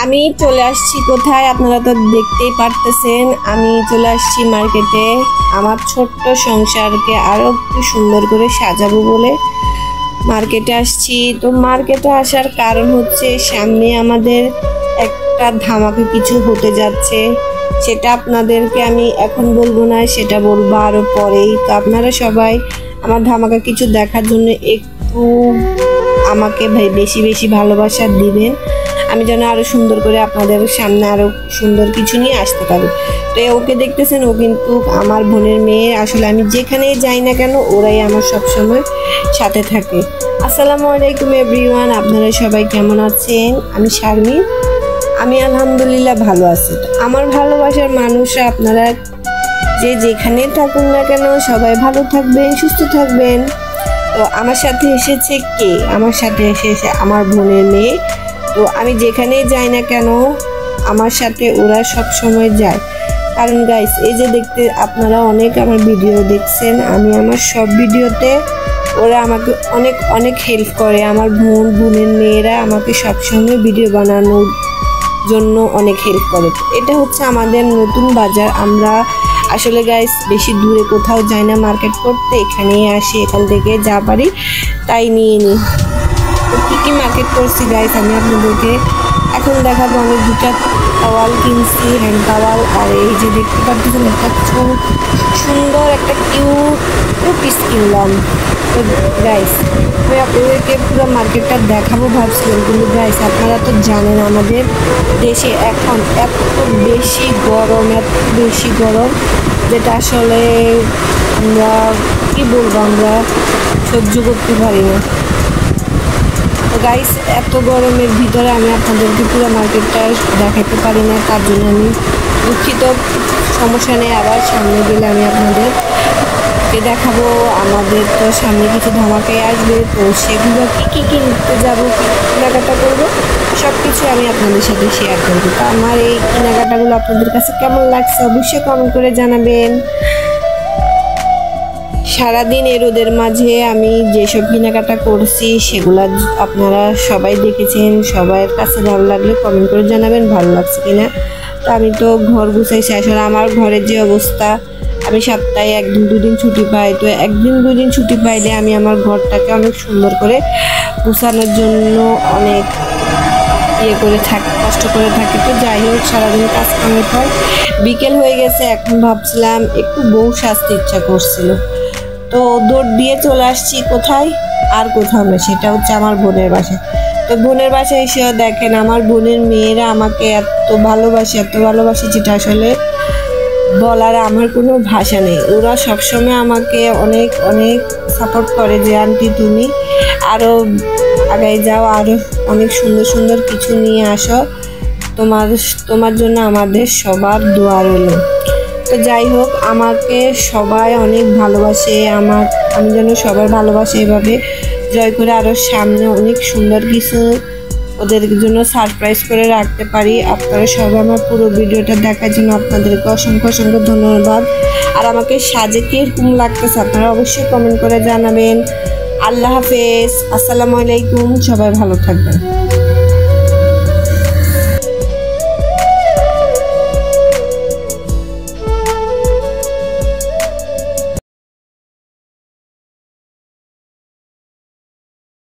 আমি চলে আসছি কোথায়, আপনারা তো দেখতেই পারতেছেন। আমি চলে আসছি মার্কেটে। আমার ছোট্ট সংসারকে আরো একটু সুন্দর করে সাজাবো বলে মার্কেটে আসছি। তো মার্কেটে আসার কারণ হচ্ছে সামনে আমাদের একটা ধামাকা কিছু হতে যাচ্ছে। সেটা আপনাদেরকে আমি এখন বলবো না, সেটা বলবো আরো পরেই। তো আপনারা সবাই আমার ধামাকা কিছু দেখার জন্য একটু আমাকে বেশি বেশি ভালোবাসা দিবেন, আমি যেন আরো সুন্দর করে আপনাদের সামনে আরো সুন্দর কিছু নিয়ে আসতে পারি। তো ওকে দেখতেছেন, ও কিন্তু আমার বোনের মেয়ে। আসলে আমি যেখানেই যাই না কেন ওরাই আমার সবসময় সাথে থাকে। আসসালামু আলাইকুম এভরিওয়ান, আপনারা সবাই কেমন আছেন? আমি শারমিন, আমি আলহামদুলিল্লাহ ভালো আছি। আমার ভালোবাসার মানুষরা আপনারা যে যেখানে থাকুন না কেন সবাই ভালো থাকবেন, সুস্থ থাকবেন। তো আমার সাথে এসেছে কে? আমার সাথে এসেছে আমার বোনের মেয়ে। তো আমি যেখানেই যাই না কেন আমার সাথে ওরা সব সময় যায়। কারণ গাইস, এই যে দেখতে আপনারা অনেক আমার ভিডিও দেখছেন, আমি আমার সব ভিডিওতে ওরা আমাকে অনেক অনেক হেল্প করে। আমার বোনের মেয়েরা আমাকে সবসময় ভিডিও বানানোর জন্য অনেক হেল্প করে। এটা হচ্ছে আমাদের নতুন বাজার। আমরা আসলে গাইস বেশি দূরে কোথাও যাই না মার্কেট করতে, এখানেই আসি, এখান থেকে যা পারি তাই নিয়ে নিই। তো কী কী মার্কেট করছি গাইস আমি আপনাদেরকে এখন দেখাবো। আমি দুটা টাওয়াল কিনছি, হ্যান্ড টাওয়াল। আর এই যে দেখতে পাচ্ছেন একটা সুন্দর একটা কিউট পিস কিনলাম। তো গাইস আমি আপনাদেরকে পুরো মার্কেটটা দেখাবো ভাবছিলাম, কিন্তু গাইস আপনারা তো জানেন আমাদের দেশে এখন এত বেশি গরম, যেটা আসলে আমরা কি বলবো, আমরা সহ্য করতে পারি না। তো গাইস এত গরমের ভিতরে আমি আপনাদেরকে পুরো মার্কেটটা দেখাতে পারি না, তার জন্য আমি দুঃখিত। সমস্যা নেই, আবার সামনে গেলে আমি আপনাদেরকে দেখাবো। আমাদের তো সামনে কিছু ধামাকায় আসবে, তো সেগুলো কী কিনতে যাবো, কেনাকাটা করবো, সব কিছু আমি আপনাদের সাথে শেয়ার করবো। তো আমার এই কেনাকাটাগুলো আপনাদের কাছে কেমন লাগছে অবশ্যই কমেন্ট করে জানাবেন। সারাদিন এই রোদের মাঝে আমি যেসব কেনাকাটা করছি সেগুলো আপনারা সবাই দেখেছেন। সবার কাছে ভালো লাগলে কমেন্ট করে জানাবেন ভালো লাগছে কিনা। তো আমি তো ঘর গুছাইছি। আসলে আমার ঘরের যে অবস্থা, আমি সপ্তাহে একদিন দুদিন ছুটি পাই। তো একদিন দুদিন ছুটি পাইলে আমি আমার ঘরটাকে অনেক সুন্দর করে গুছানোর জন্য অনেক কষ্ট করে থাকি। তো যাই হোক, সারাদিন কাজ কামের পর বিকেল হয়ে গেছে, এখন ভাবছিলাম একটু বউ সাজতে ইচ্ছা করছিল। তো দৌড় দিয়ে চলে আসছি কোথায়, আর কোথাও না, সেটা হচ্ছে আমার বোনের বাসায়। তো বোনের বাসায় এসেও দেখেন আমার বোনের মেয়েরা আমাকে এত ভালোবাসে যেটা আসলে বলার আমার কোনো ভাষা নেই। ওরা সবসময় আমাকে অনেক অনেক সাপোর্ট করে যে আন্টি তুমি আরও আগায় যাও, আরও অনেক সুন্দর সুন্দর কিছু নিয়ে আসো, তোমার জন্য আমাদের সবার দোয়া রইল। তো যাই হোক, আমাকে সবাই অনেক ভালোবাসে, আমি যেন সবার ভালোবাসে এভাবে জয় করে আরও সামনে অনেক সুন্দর কিছু ওদের জন্য সারপ্রাইজ করে রাখতে পারি। আপনারা সবাই আমার পুরো ভিডিওটা দেখার জন্য আপনাদেরকে অসংখ্য অসংখ্য ধন্যবাদ। আর আমাকে সাজে কিরকম লাগতেছে আপনারা অবশ্যই কমেন্ট করে জানাবেন। আল্লাহ হাফেজ, আসসালামু আলাইকুম, সবাই ভালো থাকবেন।